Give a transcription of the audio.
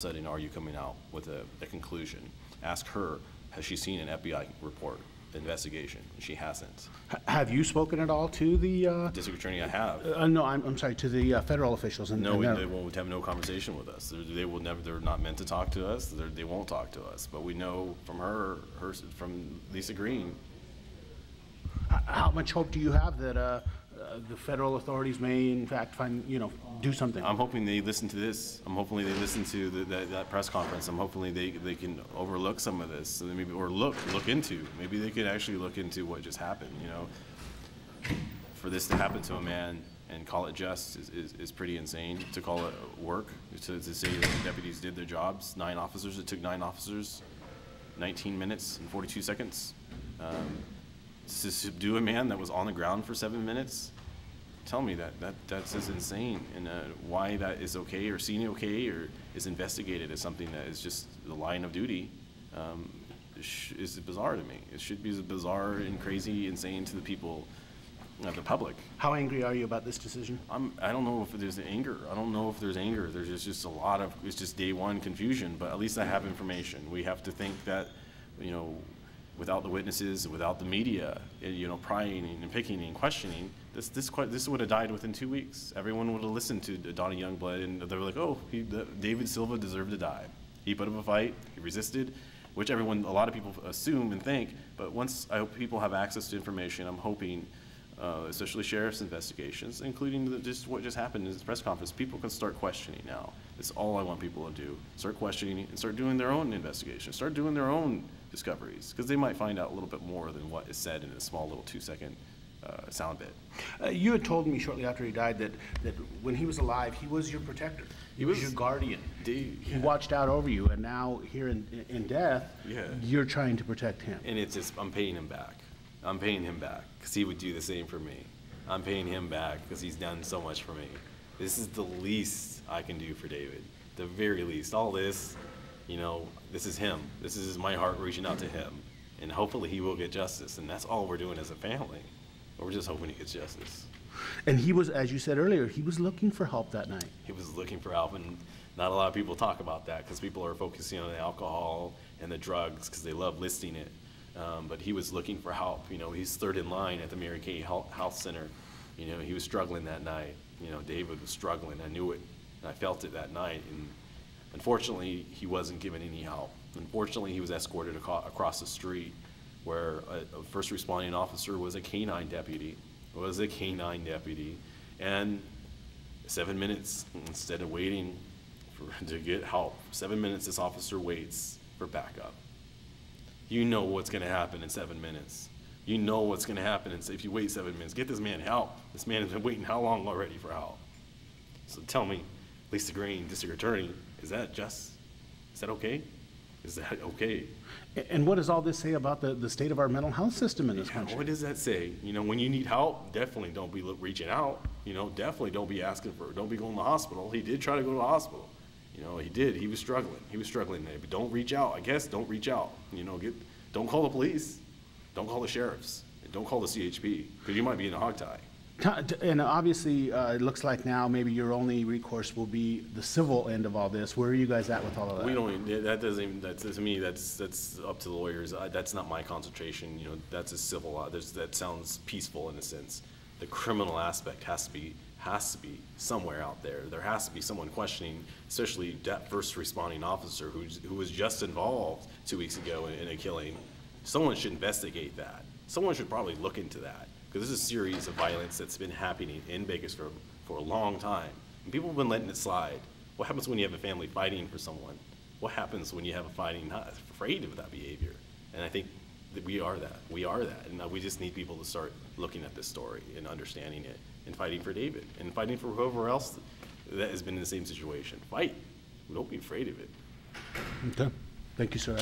sudden, are you coming out with a conclusion? Ask her, has she seen an FBI report, investigation? She hasn't. Have you spoken at all to the District Attorney? I have. No, I'm sorry, to the federal officials. No, they won't have no conversation with us. They will never. They're not meant to talk to us. They won't talk to us. But we know from from Lisa Green. How much hope do you have that the federal authorities may, in fact, do something? I'm hoping they listen to this. I'm hoping they listen to that press conference. I'm hoping they can overlook some of this, and maybe or look into. Maybe they could actually look into what just happened. You know, for this to happen to a man and call it just is pretty insane. To call it work, to say that the deputies did their jobs. 9 officers. It took 9 officers, 19 minutes and 42 seconds. To subdue a man that was on the ground for 7 minutes. Tell me that's just insane, and why that is okay or seen okay or is investigated as something that is just the line of duty is bizarre to me. It should be as bizarre and crazy, insane to the people, the public. How angry are you about this decision? I don't know if there's anger. I don't know if there's anger. There's just a lot of, it's just day one confusion, but at least I have information. We have to think that, you know, without the witnesses, without the media, you know, prying and picking and questioning, this would have died within 2 weeks. Everyone would have listened to Donnie Youngblood, and they were like, oh, David Silva deserved to die. He put up a fight, he resisted, which a lot of people assume and think, but once I hope people have access to information, I'm hoping, especially sheriff's investigations, including just what just happened in this press conference, people can start questioning now. It's all I want people to do. Start questioning and start doing their own investigation. Start doing their own discoveries, because they might find out a little bit more than what is said in a small little 2-second sound bit. You had told me shortly after he died that when he was alive, he was your protector. He was your guardian. He watched out over you, and now here in death, you're trying to protect him. And it's just, I'm paying him back. I'm paying him back because he would do the same for me. I'm paying him back because he's done so much for me. This is the least I can do for David. The very least. All this, you know, this is him. This is my heart reaching out to him. And hopefully he will get justice. And that's all we're doing as a family. We're just hoping he gets justice. And he was, as you said earlier, he was looking for help that night. He was looking for help, and not a lot of people talk about that because people are focusing on the alcohol and the drugs because they love listing it. But he was looking for help. You know, he's third in line at the Mary Kay Health Center. You know, he was struggling that night. You know, David was struggling. I knew it, and I felt it that night. And unfortunately, he wasn't given any help. Unfortunately, he was escorted across the street where a first responding officer was a canine deputy. And 7 minutes, instead of waiting to get help, 7 minutes this officer waits for backup. You know what's going to happen in 7 minutes. You know what's going to happen if you wait 7 minutes. Get this man help. This man has been waiting how long already for help? So tell me, Lisa Green, District Attorney, is that just? Is that okay? Is that okay? And what does all this say about the state of our mental health system in this country? What does that say? You know, when you need help, definitely don't be reaching out. You know, definitely don't be asking don't be going to the hospital. He did try to go to the hospital. You know, he did. He was struggling. He was struggling there. But don't reach out. I guess don't reach out. You know, don't call the police. Don't call the sheriffs. Don't call the CHP, because you might be in a hogtie. And obviously, it looks like now maybe your only recourse will be the civil end of all this. Where are you guys at with all of that? We don't. That doesn't even. To me, that's up to the lawyers. That's not my concentration. You know, that's a civil law. That sounds peaceful in a sense. The criminal aspect has to be somewhere out there. There has to be someone questioning, especially that first responding officer who was just involved 2 weeks ago in a killing. Someone should investigate that. Someone should probably look into that, because this is a series of violence that's been happening in Bakersfield for a long time. And people have been letting it slide. What happens when you have a family fighting for someone? What happens when you have a fighting not afraid of that behavior? And I think that we are that. We are that. And we just need people to start looking at this story and understanding it and fighting for David and fighting for whoever else that has been in the same situation. Fight. Don't be afraid of it. Okay. Thank you, sir.